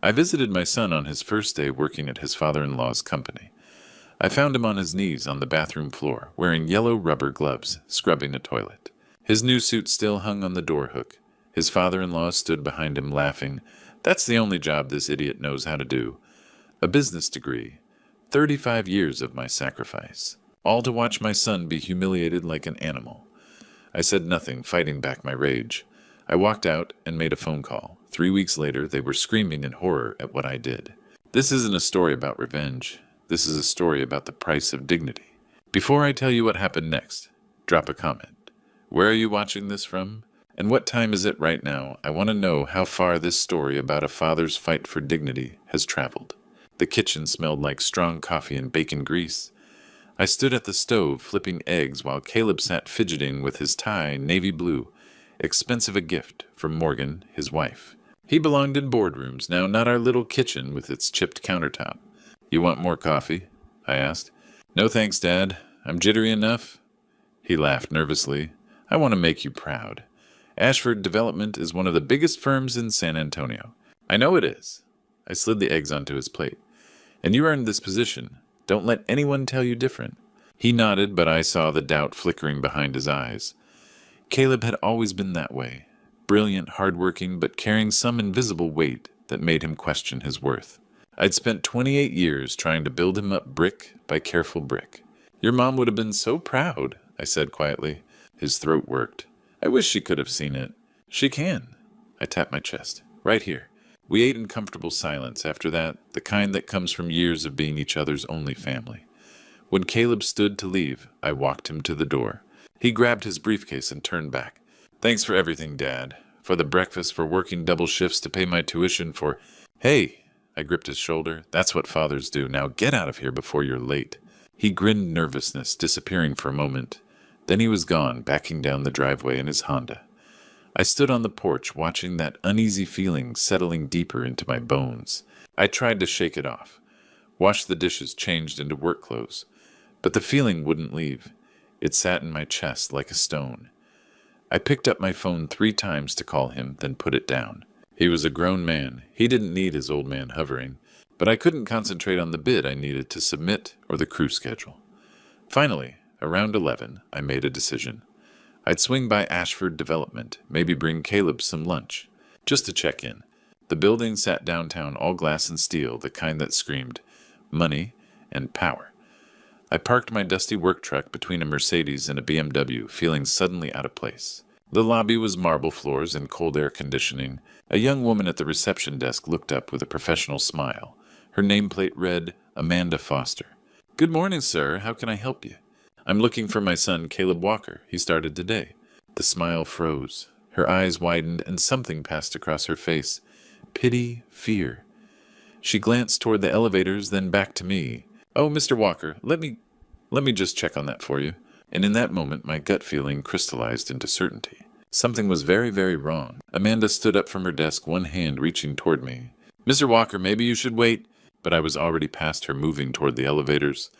I visited my son on his first day working at his father-in-law's company. I found him on his knees on the bathroom floor, wearing yellow rubber gloves, scrubbing a toilet. His new suit still hung on the door hook. His father-in-law stood behind him laughing. That's the only job this idiot knows how to do. A business degree. 35 years of my sacrifice. All to watch my son be humiliated like an animal. I said nothing, fighting back my rage. I walked out and made a phone call. 3 weeks later, they were screaming in horror at what I did. This isn't a story about revenge. This is a story about the price of dignity. Before I tell you what happened next, drop a comment. Where are you watching this from? And what time is it right now? I want to know how far this story about a father's fight for dignity has traveled. The kitchen smelled like strong coffee and bacon grease. I stood at the stove flipping eggs while Caleb sat fidgeting with his tie navy blue, expensive a gift from Morgan, his wife. He belonged in boardrooms, now not our little kitchen with its chipped countertop. You want more coffee? I asked. No thanks, Dad. I'm jittery enough. He laughed nervously. I want to make you proud. Ashford Development is one of the biggest firms in San Antonio. I know it is. I slid the eggs onto his plate. And you earned this position. Don't let anyone tell you different. He nodded, but I saw the doubt flickering behind his eyes. Caleb had always been that way. Brilliant, hardworking, but carrying some invisible weight that made him question his worth. I'd spent 28 years trying to build him up brick by careful brick. Your mom would have been so proud, I said quietly. His throat worked. I wish she could have seen it. She can. I tapped my chest. Right here. We ate in comfortable silence after that, the kind that comes from years of being each other's only family. When Caleb stood to leave, I walked him to the door. He grabbed his briefcase and turned back. Thanks for everything, Dad. For the breakfast, for working double shifts to pay my tuition, for... Hey! I gripped his shoulder. That's what fathers do. Now get out of here before you're late. He grinned nervousness, disappearing for a moment. Then he was gone, backing down the driveway in his Honda. I stood on the porch, watching that uneasy feeling settling deeper into my bones. I tried to shake it off. Washed the dishes, changed into work clothes. But the feeling wouldn't leave. It sat in my chest like a stone. I picked up my phone 3 times to call him, then put it down. He was a grown man. He didn't need his old man hovering. But I couldn't concentrate on the bid I needed to submit or the crew schedule. Finally, around 11, I made a decision. I'd swing by Ashford Development, maybe bring Caleb some lunch, just to check in. The building sat downtown, all glass and steel, the kind that screamed money and power. I parked my dusty work truck between a Mercedes and a BMW, feeling suddenly out of place. The lobby was marble floors and cold air conditioning. A young woman at the reception desk looked up with a professional smile. Her nameplate read, Amanda Foster. Good morning, sir. How can I help you? I'm looking for my son, Caleb Walker. He started today. The smile froze. Her eyes widened and something passed across her face. Pity, fear. She glanced toward the elevators, then back to me. Oh, Mr. Walker, let me just check on that for you. And in that moment, my gut feeling crystallized into certainty. Something was very, very wrong. Amanda stood up from her desk, one hand reaching toward me. Mr. Walker, maybe you should wait. But I was already past her, moving toward the elevators.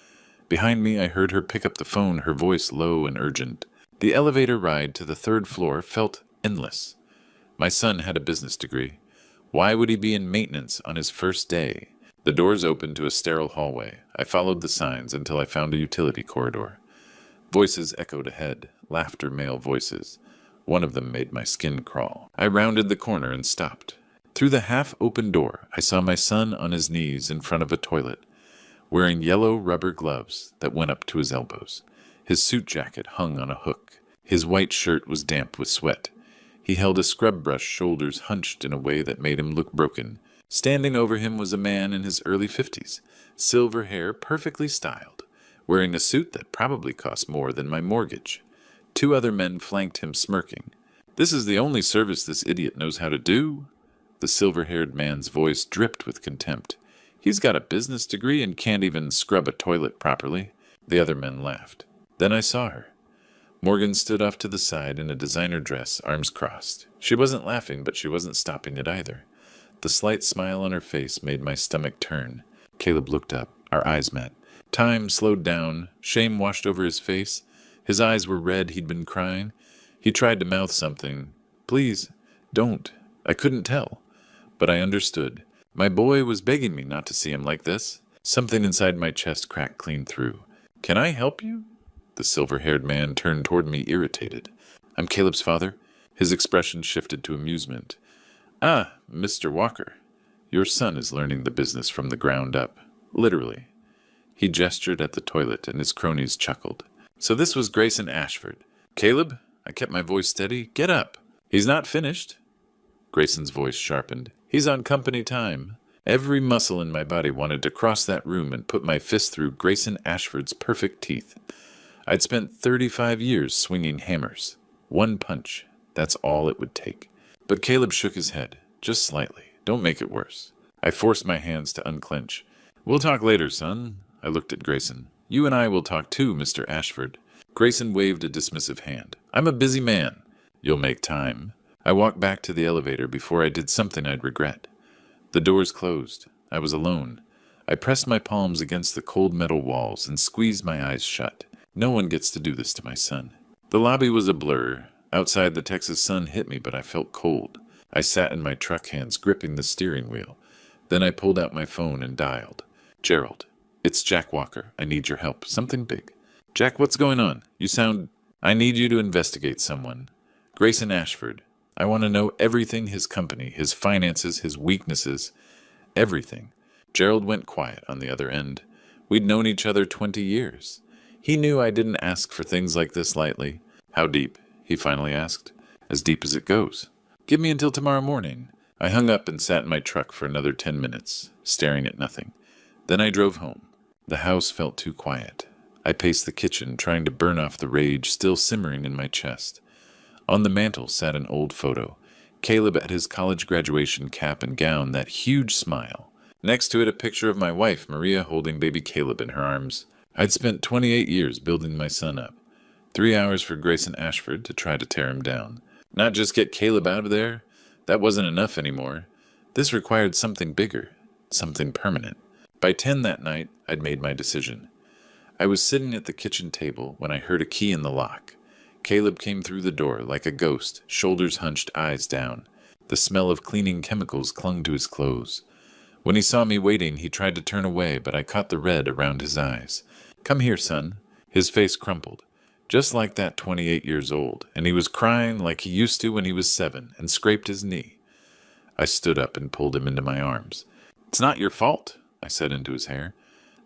Behind me, I heard her pick up the phone, her voice low and urgent. The elevator ride to the 3rd floor felt endless. My son had a business degree. Why would he be in maintenance on his first day? The doors opened to a sterile hallway. I followed the signs until I found a utility corridor. Voices echoed ahead, laughter, male voices. One of them made my skin crawl. I rounded the corner and stopped. Through the half-open door, I saw my son on his knees in front of a toilet, wearing yellow rubber gloves that went up to his elbows. His suit jacket hung on a hook. His white shirt was damp with sweat. He held a scrub brush, shoulders hunched in a way that made him look broken. Standing over him was a man in his early 50s, silver hair perfectly styled, wearing a suit that probably cost more than my mortgage. 2 other men flanked him, smirking. This is the only service this idiot knows how to do. The silver-haired man's voice dripped with contempt. He's got a business degree and can't even scrub a toilet properly. The other men laughed. Then I saw her. Morgan stood off to the side in a designer dress, arms crossed. She wasn't laughing, but she wasn't stopping it either. The slight smile on her face made my stomach turn. Caleb looked up. Our eyes met. Time slowed down. Shame washed over his face. His eyes were red. He'd been crying. He tried to mouth something. Please, don't. I couldn't tell. But I understood. My boy was begging me not to see him like this. Something inside my chest cracked clean through. Can I help you? The silver-haired man turned toward me, irritated. I'm Caleb's father. His expression shifted to amusement. Ah, Mr. Walker. Your son is learning the business from the ground up. Literally. He gestured at the toilet, and his cronies chuckled. So this was Grayson Ashford. Caleb, I kept my voice steady. Get up. He's not finished. Grayson's voice sharpened. He's on company time. Every muscle in my body wanted to cross that room and put my fist through Grayson Ashford's perfect teeth. I'd spent 35 years swinging hammers. One punch. That's all it would take. But Caleb shook his head, just slightly. Don't make it worse. I forced my hands to unclench. We'll talk later, son. I looked at Grayson. You and I will talk too, Mr. Ashford. Grayson waved a dismissive hand. I'm a busy man. You'll make time. I walked back to the elevator before I did something I'd regret. The doors closed. I was alone. I pressed my palms against the cold metal walls and squeezed my eyes shut. No one gets to do this to my son. The lobby was a blur. Outside, the Texas sun hit me, but I felt cold. I sat in my truck, hands gripping the steering wheel. Then I pulled out my phone and dialed. Gerald, it's Jack Walker. I need your help. Something big. Jack, what's going on? You sound... I need you to investigate someone. Grayson Ashford. I want to know everything, his company, his finances, his weaknesses, everything. Gerald went quiet on the other end. We'd known each other 20 years. He knew I didn't ask for things like this lightly. How deep? He finally asked. As deep as it goes. Give me until tomorrow morning. I hung up and sat in my truck for another 10 minutes, staring at nothing. Then I drove home. The house felt too quiet. I paced the kitchen, trying to burn off the rage still simmering in my chest. On the mantel sat an old photo. Caleb at his college graduation cap and gown, that huge smile. Next to it, a picture of my wife, Maria, holding baby Caleb in her arms. I'd spent 28 years building my son up. 3 hours for Grayson Ashford to try to tear him down. Not just get Caleb out of there. That wasn't enough anymore. This required something bigger, something permanent. By 10 that night, I'd made my decision. I was sitting at the kitchen table when I heard a key in the lock. Caleb came through the door like a ghost, shoulders hunched, eyes down. The smell of cleaning chemicals clung to his clothes. When he saw me waiting, he tried to turn away, but I caught the red around his eyes. Come here, son. His face crumpled. Just like that 28 years old, and he was crying like he used to when he was 7, and scraped his knee. I stood up and pulled him into my arms. It's not your fault, I said into his hair.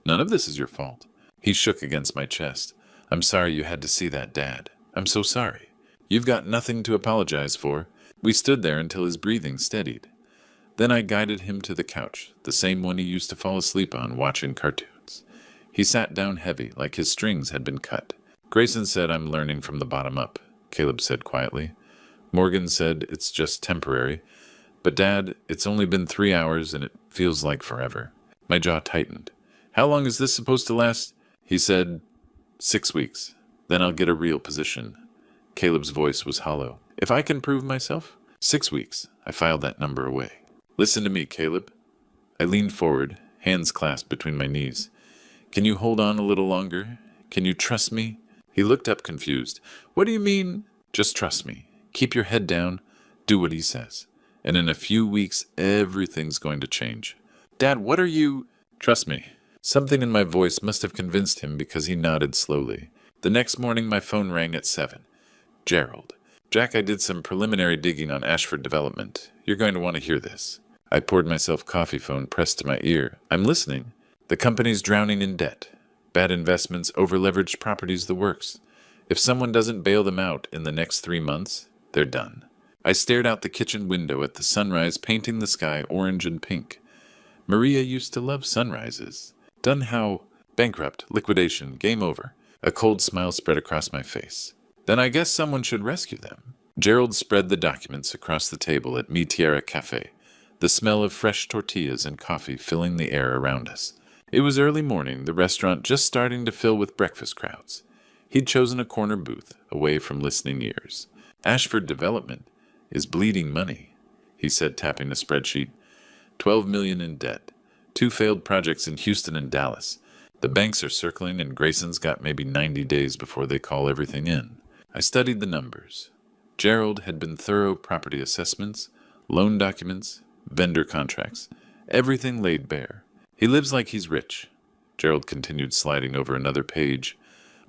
None of this is your fault. He shook against my chest. I'm sorry you had to see that, Dad. I'm so sorry. You've got nothing to apologize for. We stood there until his breathing steadied. Then I guided him to the couch, the same one he used to fall asleep on watching cartoons. He sat down heavy, like his strings had been cut. Grayson said I'm learning from the bottom up, Caleb said quietly. Morgan said it's just temporary. But Dad, it's only been 3 hours and it feels like forever. My jaw tightened. How long is this supposed to last? He said, 6 weeks. Then I'll get a real position. Caleb's voice was hollow. If I can prove myself? 6 weeks. I filed that number away. Listen to me, Caleb. I leaned forward, hands clasped between my knees. Can you hold on a little longer? Can you trust me? He looked up confused. What do you mean? Just trust me. Keep your head down. Do what he says. And in a few weeks, everything's going to change. Dad, what are you... Trust me. Something in my voice must have convinced him because he nodded slowly. The next morning, my phone rang at 7. Gerald. Jack, I did some preliminary digging on Ashford Development. You're going to want to hear this. I poured myself coffee, phone pressed to my ear. I'm listening. The company's drowning in debt. Bad investments, over-leveraged properties, the works. If someone doesn't bail them out in the next 3 months, they're done. I stared out the kitchen window at the sunrise painting the sky orange and pink. Maria used to love sunrises. Done how? Bankrupt, liquidation, game over. A cold smile spread across my face. Then I guess someone should rescue them. Gerald spread the documents across the table at Mi Tierra Cafe, the smell of fresh tortillas and coffee filling the air around us. It was early morning, the restaurant just starting to fill with breakfast crowds. He'd chosen a corner booth, away from listening ears. Ashford Development is bleeding money, he said, tapping the spreadsheet. $12 million in debt. 2 failed projects in Houston and Dallas. The banks are circling, and Grayson's got maybe 90 days before they call everything in. I studied the numbers. Gerald had been thorough property assessments, loan documents, vendor contracts. Everything laid bare. He lives like he's rich. Gerald continued sliding over another page.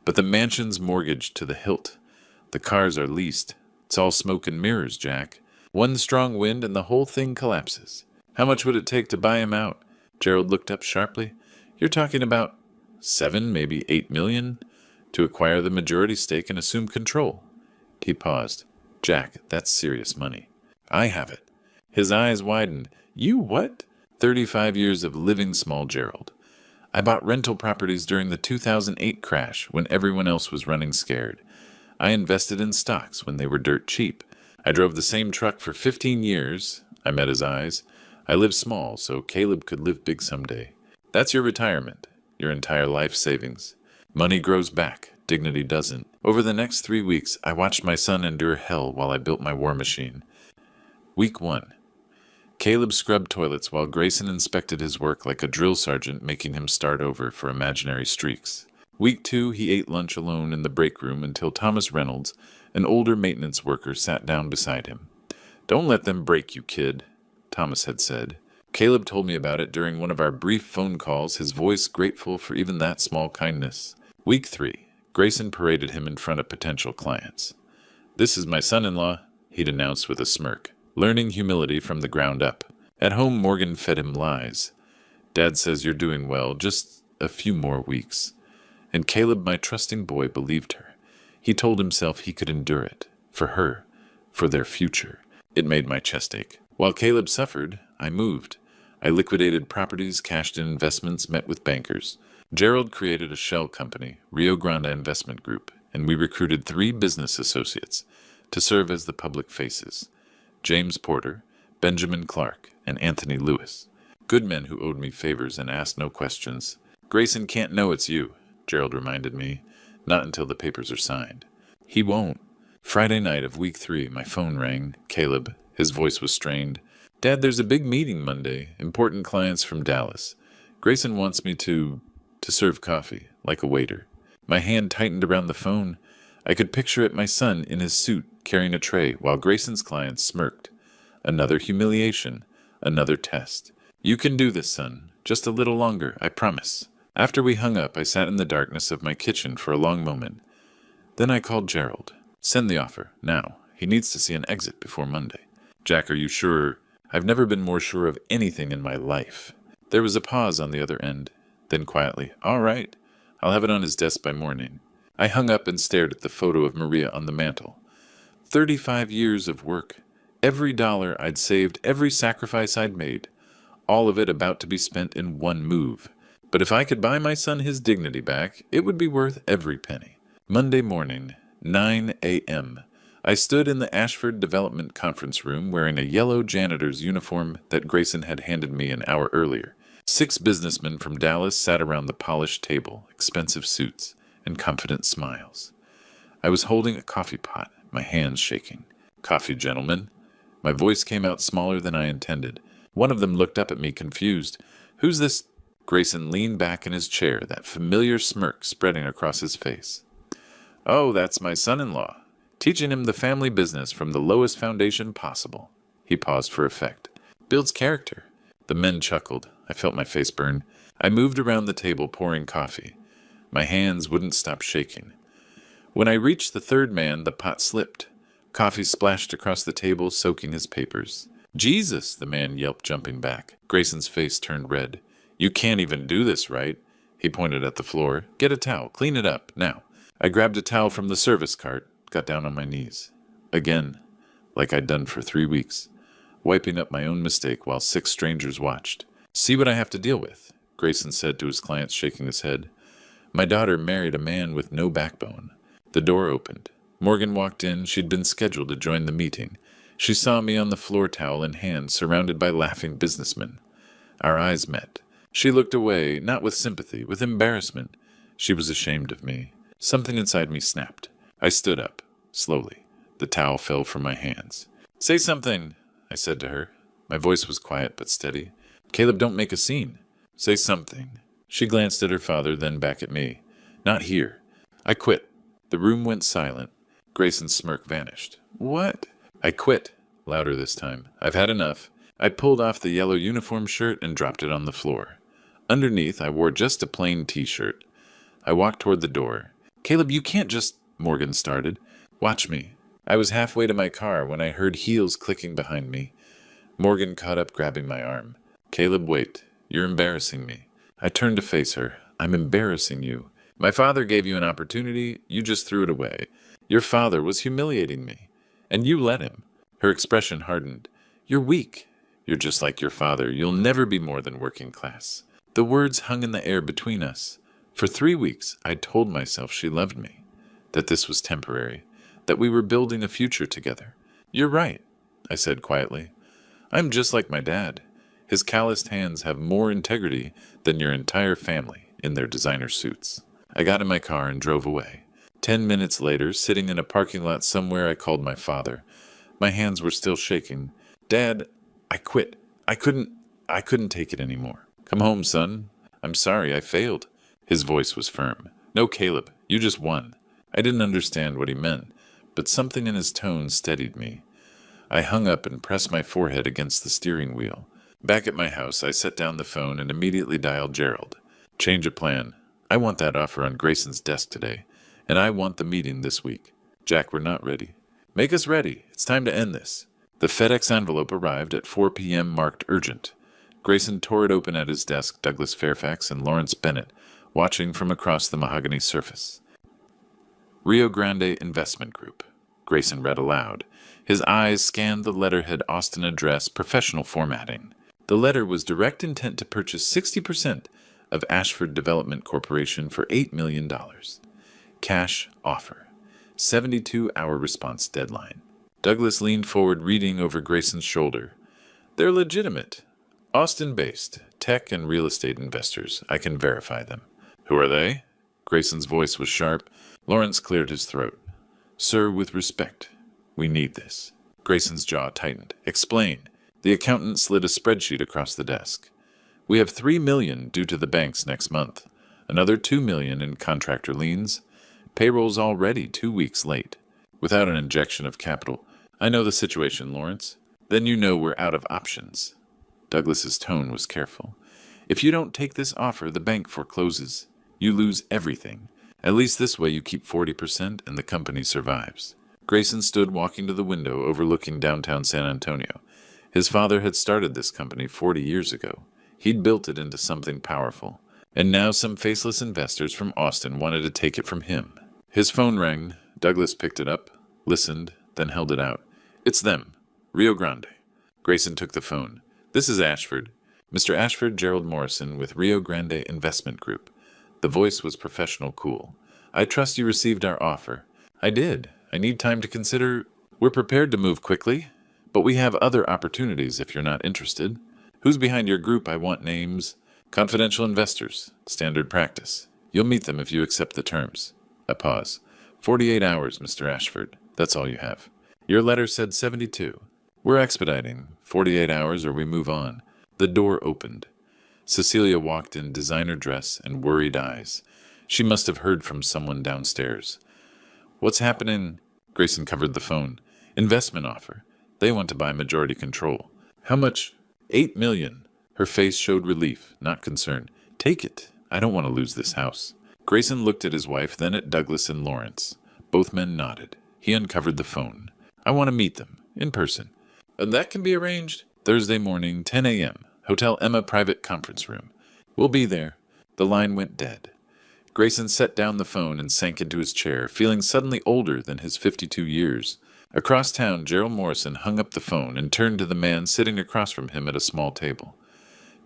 But the mansion's mortgaged to the hilt. The cars are leased. It's all smoke and mirrors, Jack. One strong wind and the whole thing collapses. How much would it take to buy him out? Gerald looked up sharply. You're talking about 7, maybe 8 million to acquire the majority stake and assume control. He paused. Jack, that's serious money. I have it. His eyes widened. You what? 35 years of living small, Gerald. I bought rental properties during the 2008 crash when everyone else was running scared. I invested in stocks when they were dirt cheap. I drove the same truck for 15 years. I met his eyes. I lived small so Caleb could live big someday. That's your retirement, your entire life savings. Money grows back, dignity doesn't. Over the next 3 weeks, I watched my son endure hell while I built my war machine. Week 1. Caleb scrubbed toilets while Grayson inspected his work like a drill sergeant, making him start over for imaginary streaks. Week 2, he ate lunch alone in the break room until Thomas Reynolds, an older maintenance worker, sat down beside him. Don't let them break you, kid, Thomas had said. Caleb told me about it during one of our brief phone calls, his voice grateful for even that small kindness. Week 3, Grayson paraded him in front of potential clients. This is my son-in-law, he'd announced with a smirk. Learning humility from the ground up. At home, Morgan fed him lies. Dad says you're doing well, just a few more weeks. And Caleb, my trusting boy, believed her. He told himself he could endure it. For her. For their future. It made my chest ache. While Caleb suffered, I moved. I liquidated properties, cashed in investments, met with bankers. Gerald created a shell company, Rio Grande Investment Group, and we recruited 3 business associates to serve as the public faces. James Porter, Benjamin Clark, and Anthony Lewis. Good men who owed me favors and asked no questions. Grayson can't know it's you, Gerald reminded me. Not until the papers are signed. He won't. Friday night of week 3, my phone rang. Caleb. His voice was strained. Dad, there's a big meeting Monday. Important clients from Dallas. Grayson wants me to serve coffee, like a waiter. My hand tightened around the phone. I could picture it, my son in his suit, carrying a tray, while Grayson's clients smirked. Another humiliation. Another test. You can do this, son. Just a little longer, I promise. After we hung up, I sat in the darkness of my kitchen for a long moment. Then I called Gerald. Send the offer, now. He needs to see an exit before Monday. Jack, are you sure? I've never been more sure of anything in my life. There was a pause on the other end. Then quietly, all right. I'll have it on his desk by morning. I hung up and stared at the photo of Maria on the mantel. 35 years of work. Every dollar I'd saved, every sacrifice I'd made. All of it about to be spent in one move. But if I could buy my son his dignity back, it would be worth every penny. Monday morning, 9 a.m. I stood in the Ashford Development Conference Room wearing a yellow janitor's uniform that Grayson had handed me an hour earlier. 6 businessmen from Dallas sat around the polished table, expensive suits, and confident smiles. I was holding a coffee pot, my hands shaking. Coffee, gentlemen. My voice came out smaller than I intended. One of them looked up at me, confused. Who's this? Grayson leaned back in his chair, that familiar smirk spreading across his face. Oh, that's my son-in-law. Teaching him the family business from the lowest foundation possible. He paused for effect. Builds character. The men chuckled. I felt my face burn. I moved around the table, pouring coffee. My hands wouldn't stop shaking. When I reached the third man, the pot slipped. Coffee splashed across the table, soaking his papers. Jesus, the man yelped, jumping back. Grayson's face turned red. You can't even do this, right? He pointed at the floor. Get a towel. Clean it up. Now. I grabbed a towel from the service cart, got down on my knees. Again, like I'd done for 3 weeks, wiping up my own mistake while 6 strangers watched. See what I have to deal with, Grayson said to his clients, shaking his head. My daughter married a man with no backbone. The door opened. Morgan walked in. She'd been scheduled to join the meeting. She saw me on the floor, towel in hand, surrounded by laughing businessmen. Our eyes met. She looked away, not with sympathy, with embarrassment. She was ashamed of me. Something inside me snapped. I stood up, slowly. The towel fell from my hands. Say something, I said to her. My voice was quiet but steady. Caleb, don't make a scene. Say something. She glanced at her father, then back at me. Not here. I quit. The room went silent. Grayson's smirk vanished. What? I quit. Louder this time. I've had enough. I pulled off the yellow uniform shirt and dropped it on the floor. Underneath, I wore just a plain t-shirt. I walked toward the door. "Caleb, you can't just—" Morgan started. "Watch me." I was halfway to my car when I heard heels clicking behind me. Morgan caught up, grabbing my arm. "Caleb, wait. You're embarrassing me." I turned to face her. "I'm embarrassing you. My father gave you an opportunity. You just threw it away. Your father was humiliating me. And you let him." Her expression hardened. "You're weak. You're just like your father. You'll never be more than working class." The words hung in the air between us. For 3 weeks, I'd told myself she loved me, that this was temporary, that we were building a future together. "You're right," I said quietly. "I'm just like my dad. His calloused hands have more integrity than your entire family in their designer suits." I got in my car and drove away. 10 minutes later, sitting in a parking lot somewhere, I called my father. My hands were still shaking. "Dad, I quit. I couldn't take it anymore." "Come home, son. I'm sorry, I failed." His voice was firm. "No, Caleb, you just won." I didn't understand what he meant, but something in his tone steadied me. I hung up and pressed my forehead against the steering wheel. Back at my house, I set down the phone and immediately dialed Gerald. "Change of plan. I want that offer on Grayson's desk today, and I want the meeting this week." "Jack, we're not ready." "Make us ready. It's time to end this." The FedEx envelope arrived at 4 p.m. marked urgent. Grayson tore it open at his desk, Douglas Fairfax and Lawrence Bennett watching from across the mahogany surface. "Rio Grande Investment Group," Grayson read aloud. His eyes scanned the letterhead Austin address, professional formatting. The letter was direct intent to purchase 60% of Ashford Development Corporation for $8 million. Cash offer. 72-hour response deadline. Douglas leaned forward, reading over Grayson's shoulder. "They're legitimate. Austin-based. Tech and real estate investors. I can verify them." "Who are they?" Grayson's voice was sharp. Lawrence cleared his throat. "Sir, with respect, we need this." Grayson's jaw tightened. "Explain." The accountant slid a spreadsheet across the desk. "We have $3 million due to the banks next month. Another $2 million in contractor liens. Payroll's already 2 weeks late. Without an injection of capital. I know the situation, Lawrence. Then you know we're out of options." Douglas's tone was careful. "If you don't take this offer, the bank forecloses. You lose everything. At least this way you keep 40% and the company survives." Grayson stood walking to the window overlooking downtown San Antonio. His father had started this company 40 years ago. He'd built it into something powerful. And now some faceless investors from Austin wanted to take it from him. His phone rang. Douglas picked it up, listened, then held it out. "It's them. Rio Grande." Grayson took the phone. "This is Ashford. Mr. Ashford Gerald Morrison with Rio Grande Investment Group." The voice was professional, cool. "I trust you received our offer." "I did. I need time to consider. We're prepared to move quickly, but we have other opportunities if you're not interested." "Who's behind your group? I want names." "Confidential investors. Standard practice. You'll meet them if you accept the terms." A pause. 48 hours, Mr. Ashford. That's all you have." "Your letter said 72. "We're expediting. 48 hours or we move on." The door opened. Cecilia walked in designer dress and worried eyes. She must have heard from someone downstairs. "What's happening?" Grayson covered the phone. "Investment offer. They want to buy majority control." "How much?" $8 million. Her face showed relief, not concern. "Take it. I don't want to lose this house." Grayson looked at his wife, then at Douglas and Lawrence. Both men nodded. He uncovered the phone. "I want to meet them, in person." "And that can be arranged." "Thursday morning, 10 a.m., Hotel Emma private conference room." "We'll be there." The line went dead. Grayson set down the phone and sank into his chair, feeling suddenly older than his 52 years. Across town, Gerald Morrison hung up the phone and turned to the man sitting across from him at a small table.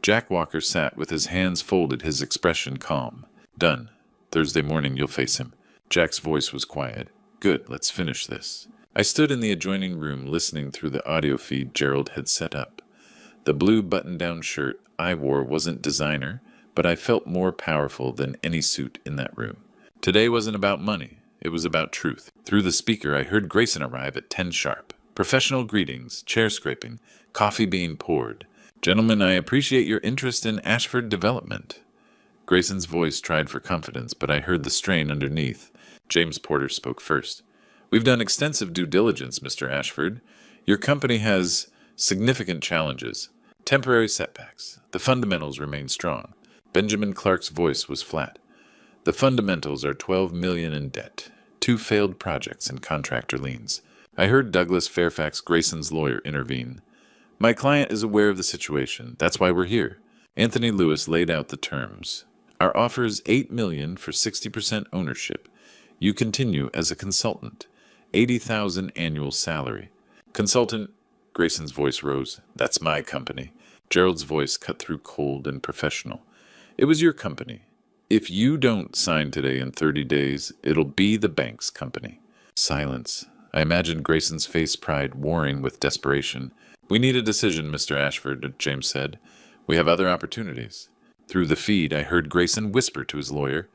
Jack Walker sat with his hands folded, his expression calm. "Done. Thursday morning you'll face him." Jack's voice was quiet. "Good, let's finish this." I stood in the adjoining room listening through the audio feed Gerald had set up. The blue button-down shirt I wore wasn't designer, but I felt more powerful than any suit in that room. Today wasn't about money. It was about truth. Through the speaker, I heard Grayson arrive at 10 sharp. Professional greetings, chair scraping, coffee being poured. "Gentlemen, I appreciate your interest in Ashford Development." Grayson's voice tried for confidence, but I heard the strain underneath. James Porter spoke first. "We've done extensive due diligence, Mr. Ashford. Your company has Significant challenges. Temporary setbacks. The fundamentals remain strong. Benjamin Clark's voice was flat. The fundamentals are $12 million in debt, 2 failed projects and contractor liens. I heard Douglas Fairfax Grayson's lawyer intervene. My client is aware of the situation. That's why we're here. Anthony Lewis laid out the terms. Our offer is $8 million for 60% ownership. You continue as a consultant. $80,000 annual salary. Consultant. Grayson's voice rose. That's my company. Gerald's voice cut through cold and professional. It was your company. If you don't sign today in 30 days, it'll be the bank's company. Silence. I imagined Grayson's face pride warring with desperation. We need a decision, Mr. Ashford, James said. We have other opportunities. Through the feed, I heard Grayson whisper to his lawyer.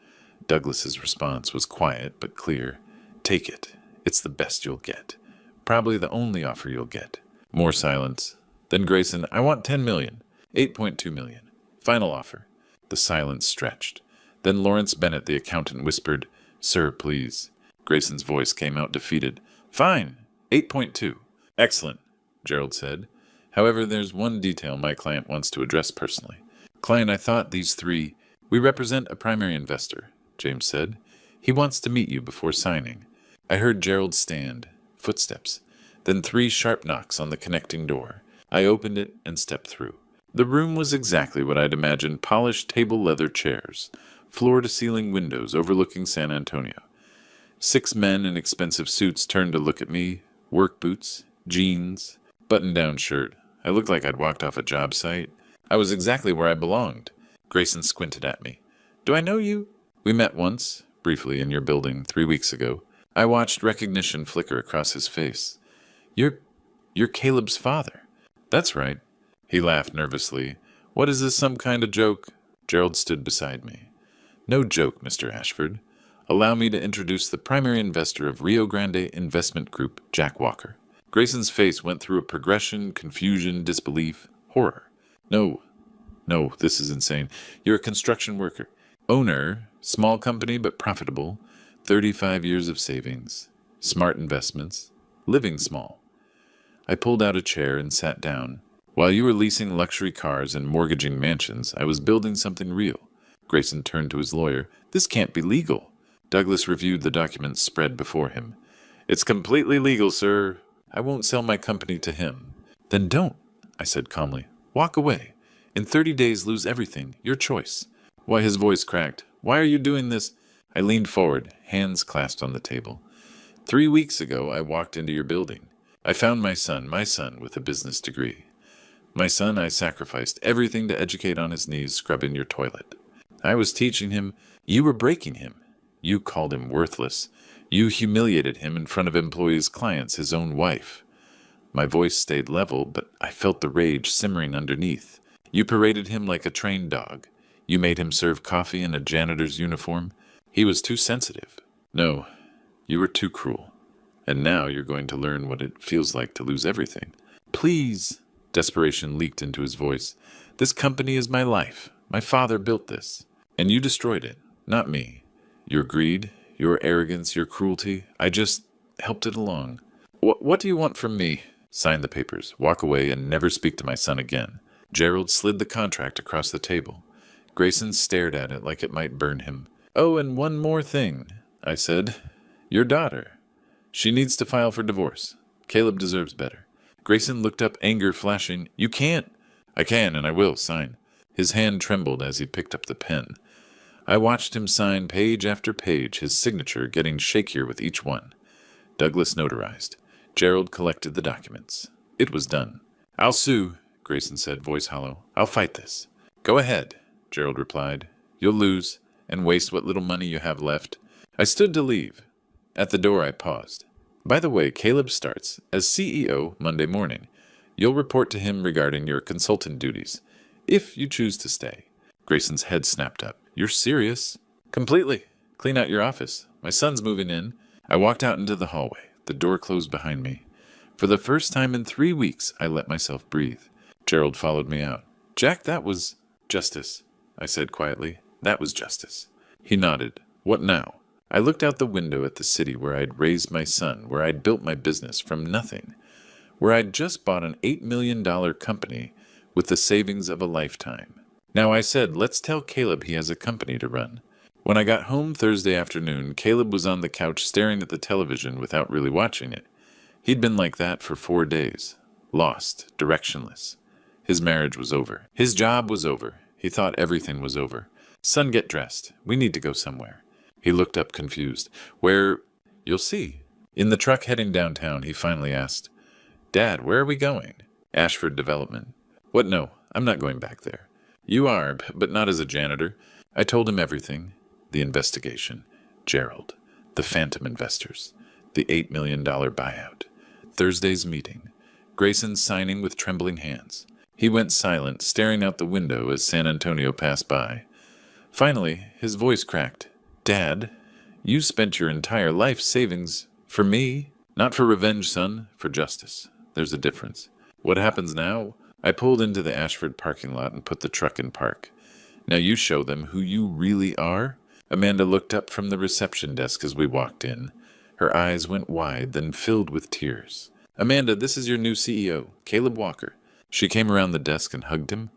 Douglas's response was quiet but clear. Take it. It's the best you'll get. Probably the only offer you'll get. More silence. Then Grayson, I want $10 million. $8.2 million. Final offer. The silence stretched. Then Lawrence Bennett, the accountant, whispered, Sir, please. Grayson's voice came out defeated. Fine. 8.2. Excellent, Gerald said. However, there's one detail my client wants to address personally. Client, I thought these three... We represent a primary investor, James said. He wants to meet you before signing. I heard Gerald stand. Footsteps. Then 3 sharp knocks on the connecting door. I opened it and stepped through. The room was exactly what I'd imagined: polished table leather chairs, floor-to-ceiling windows overlooking San Antonio. 6 men in expensive suits turned to look at me, work boots, jeans, button-down shirt. I looked like I'd walked off a job site. I was exactly where I belonged. Grayson squinted at me. Do I know you? We met once, briefly, in your building 3 weeks ago. I watched recognition flicker across his face. You're Caleb's father. That's right. He laughed nervously. What is this, some kind of joke? Gerald stood beside me. No joke, Mr. Ashford. Allow me to introduce the primary investor of Rio Grande Investment Group, Jack Walker. Grayson's face went through a progression, confusion, disbelief, horror. No, this is insane. You're a construction worker. Owner, small company but profitable, 35 years of savings, smart investments, living small. I pulled out a chair and sat down. While you were leasing luxury cars and mortgaging mansions, I was building something real. Grayson turned to his lawyer. This can't be legal. Douglas reviewed the documents spread before him. It's completely legal, sir. I won't sell my company to him. Then don't, I said calmly. Walk away. In 30 days, lose everything. Your choice. Why, his voice cracked. Why are you doing this? I leaned forward, hands clasped on the table. 3 weeks ago, I walked into your building. I found my son with a business degree. My son I sacrificed everything to educate on his knees scrubbing your toilet. I was teaching him. You were breaking him. You called him worthless. You humiliated him in front of employees' clients, his own wife. My voice stayed level, but I felt the rage simmering underneath. You paraded him like a trained dog. You made him serve coffee in a janitor's uniform. He was too sensitive. No, you were too cruel. And now you're going to learn what it feels like to lose everything. Please, desperation leaked into his voice. This company is my life. My father built this. And you destroyed it, not me. Your greed, your arrogance, your cruelty, I just helped it along. What do you want from me? Sign the papers, walk away, and never speak to my son again. Gerald slid the contract across the table. Grayson stared at it like it might burn him. Oh, and one more thing, I said. Your daughter. She needs to file for divorce. Caleb deserves better. Grayson looked up, anger flashing. You can't. I can, and I will sign. His hand trembled as he picked up the pen. I watched him sign page after page, his signature getting shakier with each one. Douglas notarized. Gerald collected the documents. It was done. I'll sue, Grayson said, voice hollow. I'll fight this. Go ahead, Gerald replied. You'll lose, and waste what little money you have left. I stood to leave. At the door I paused. By the way, Caleb starts as CEO Monday morning. You'll report to him regarding your consultant duties, if you choose to stay. Grayson's head snapped up. You're serious? Completely. Clean out your office. My son's moving in. I walked out into the hallway. The door closed behind me. For the first time in 3 weeks, I let myself breathe. Gerald followed me out. Jack, that was justice, I said quietly. That was justice. He nodded. What now? I looked out the window at the city where I'd raised my son, where I'd built my business from nothing, where I'd just bought an $8 million company with the savings of a lifetime. Now I said, let's tell Caleb he has a company to run. When I got home Thursday afternoon, Caleb was on the couch staring at the television without really watching it. He'd been like that for 4 days. Lost, directionless. His marriage was over. His job was over. He thought everything was over. Son, get dressed. We need to go somewhere. He looked up confused. Where? You'll see. In the truck heading downtown, he finally asked, Dad, where are we going? Ashford Development. What? No, I'm not going back there. You are, but not as a janitor. I told him everything. The investigation. Gerald. The phantom investors. The $8 million buyout. Thursday's meeting. Grayson signing with trembling hands. He went silent, staring out the window as San Antonio passed by. Finally, his voice cracked. Dad, you spent your entire life savings for me. Not for revenge, son, for justice. There's a difference. What happens now? I pulled into the Ashford parking lot and put the truck in park. Now you show them who you really are? Amanda looked up from the reception desk as we walked in. Her eyes went wide, then filled with tears. Amanda, this is your new CEO, Caleb Walker. She came around the desk and hugged him.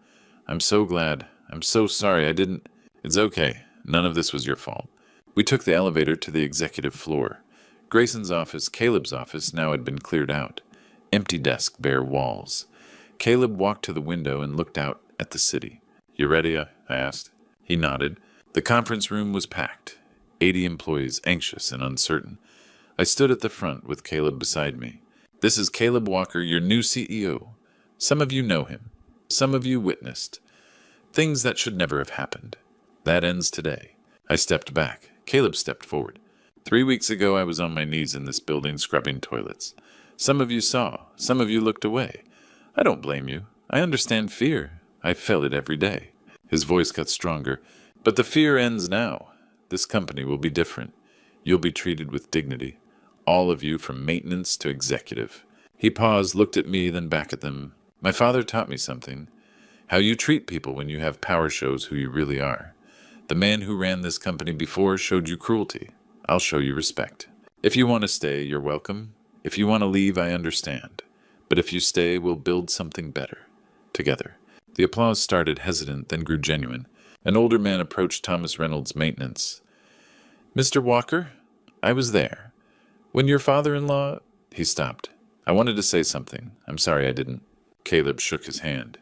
I'm so glad. I'm so sorry I didn't. It's okay. None of this was your fault. We took the elevator to the executive floor. Grayson's office, Caleb's office, now had been cleared out. Empty desk, bare walls. Caleb walked to the window and looked out at the city. You ready? I asked. He nodded. The conference room was packed. 80 employees, anxious and uncertain. I stood at the front with Caleb beside me. This is Caleb Walker, your new CEO. Some of you know him. Some of you witnessed. Things that should never have happened. That ends today. I stepped back. Caleb stepped forward. 3 weeks ago, I was on my knees in this building scrubbing toilets. Some of you saw. Some of you looked away. I don't blame you. I understand fear. I felt it every day. His voice got stronger. But the fear ends now. This company will be different. You'll be treated with dignity. All of you, from maintenance to executive. He paused, looked at me, then back at them. My father taught me something. How you treat people when you have power shows who you really are. The man who ran this company before showed you cruelty. I'll show you respect. If you want to stay, you're welcome. If you want to leave, I understand. But if you stay, we'll build something better. Together. The applause started hesitant, then grew genuine. An older man approached Thomas Reynolds' maintenance. Mr. Walker, I was there. When your father-in-law... He stopped. I wanted to say something. I'm sorry I didn't. Caleb shook his hand.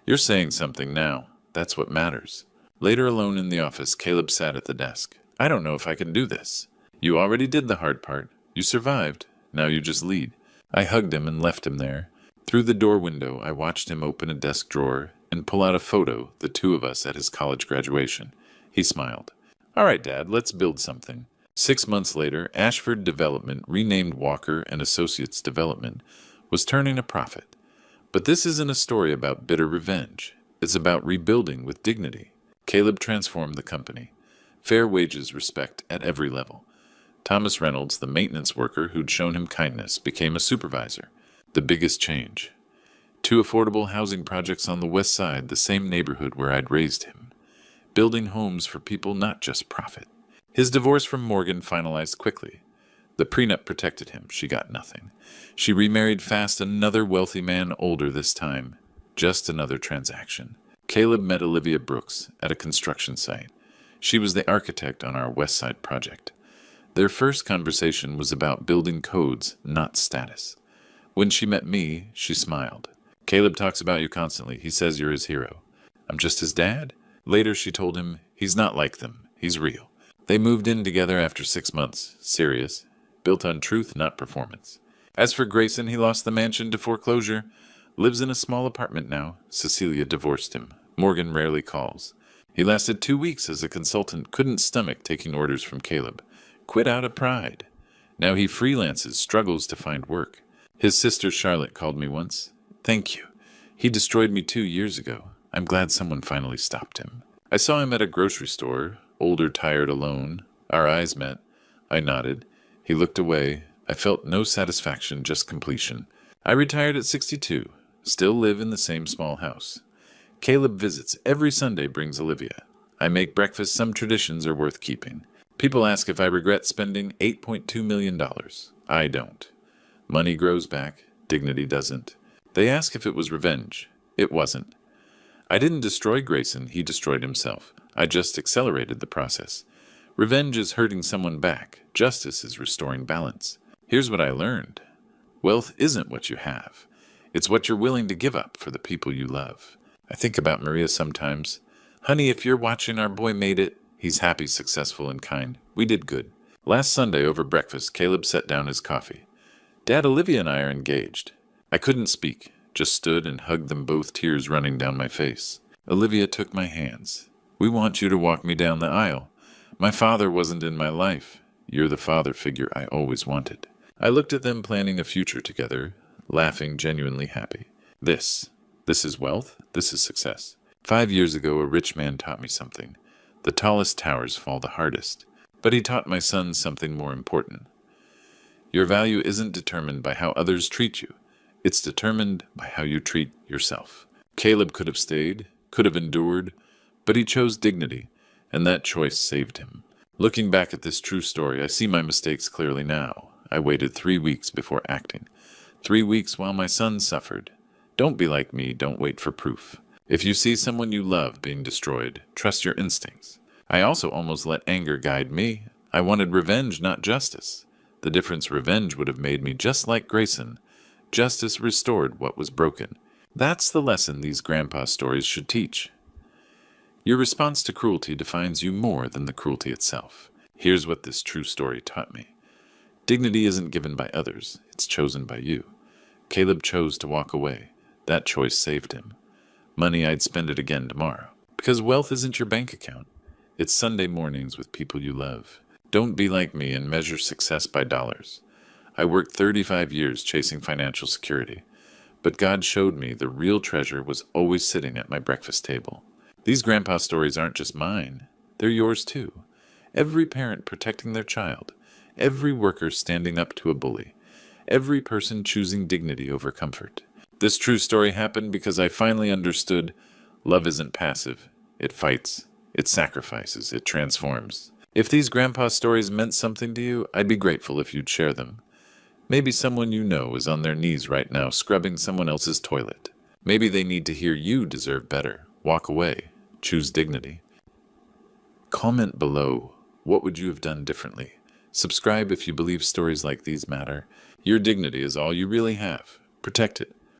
You're saying something now. That's what matters. Later alone in the office, Caleb sat at the desk. I don't know if I can do this. You already did the hard part. You survived. Now you just lead. I hugged him and left him there. Through the door window, I watched him open a desk drawer and pull out a photo, the two of us at his college graduation. He smiled. All right, Dad, let's build something. 6 months later, Ashford Development, renamed Walker and Associates Development, was turning a profit. But this isn't a story about bitter revenge. It's about rebuilding with dignity. Caleb transformed the company. Fair wages, respect at every level. Thomas Reynolds, the maintenance worker who'd shown him kindness, became a supervisor. The biggest change. 2 affordable housing projects on the west side, the same neighborhood where I'd raised him. Building homes for people, not just profit. His divorce from Morgan finalized quickly. The prenup protected him. She got nothing. She remarried fast, another wealthy man, older this time. Just another transaction. Caleb met Olivia Brooks at a construction site. She was the architect on our West Side project. Their first conversation was about building codes, not status. When she met me, she smiled. Caleb talks about you constantly. He says you're his hero. I'm just his dad? Later, she told him, he's not like them. He's real. They moved in together after 6 months. Serious. Built on truth, not performance. As for Grayson, he lost the mansion to foreclosure. Lives in a small apartment now. Cecilia divorced him. Morgan rarely calls. He lasted 2 weeks as a consultant, couldn't stomach taking orders from Caleb. Quit out of pride. Now he freelances, struggles to find work. His sister Charlotte called me once. Thank you. He destroyed me 2 years ago. I'm glad someone finally stopped him. I saw him at a grocery store, older, tired, alone. Our eyes met. I nodded. He looked away. I felt no satisfaction, just completion. I retired at 62. Still live in the same small house. Caleb visits. Every Sunday brings Olivia. I make breakfast. Some traditions are worth keeping. People ask if I regret spending $8.2 million. I don't. Money grows back. Dignity doesn't. They ask if it was revenge. It wasn't. I didn't destroy Grayson, he destroyed himself. I just accelerated the process. Revenge is hurting someone back. Justice is restoring balance. Here's what I learned. Wealth isn't what you have. It's what you're willing to give up for the people you love. I think about Maria sometimes. Honey, if you're watching, our boy made it. He's happy, successful, and kind. We did good. Last Sunday over breakfast, Caleb set down his coffee. Dad, Olivia and I are engaged. I couldn't speak, just stood and hugged them both, tears running down my face. Olivia took my hands. We want you to walk me down the aisle. My father wasn't in my life. You're the father figure I always wanted. I looked at them planning a future together, laughing, genuinely happy. This is wealth. This is success. 5 years ago, a rich man taught me something. The tallest towers fall the hardest. But he taught my son something more important. Your value isn't determined by how others treat you. It's determined by how you treat yourself. Caleb could have stayed, could have endured, but he chose dignity, and that choice saved him. Looking back at this true story, I see my mistakes clearly now. I waited 3 weeks before acting. 3 weeks while my son suffered. Don't be like me, don't wait for proof. If you see someone you love being destroyed, trust your instincts. I also almost let anger guide me. I wanted revenge, not justice. The difference revenge would have made me just like Grayson. Justice restored what was broken. That's the lesson these grandpa stories should teach. Your response to cruelty defines you more than the cruelty itself. Here's what this true story taught me. Dignity isn't given by others, it's chosen by you. Caleb chose to walk away. That choice saved him. Money, I'd spend it again tomorrow. Because wealth isn't your bank account. It's Sunday mornings with people you love. Don't be like me and measure success by dollars. I worked 35 years chasing financial security, but God showed me the real treasure was always sitting at my breakfast table. These grandpa stories aren't just mine. They're yours too. Every parent protecting their child. Every worker standing up to a bully. Every person choosing dignity over comfort. This true story happened because I finally understood love isn't passive. It fights. It sacrifices. It transforms. If these grandpa stories meant something to you, I'd be grateful if you'd share them. Maybe someone you know is on their knees right now scrubbing someone else's toilet. Maybe they need to hear you deserve better. Walk away. Choose dignity. Comment below. What would you have done differently? Subscribe if you believe stories like these matter. Your dignity is all you really have. Protect it.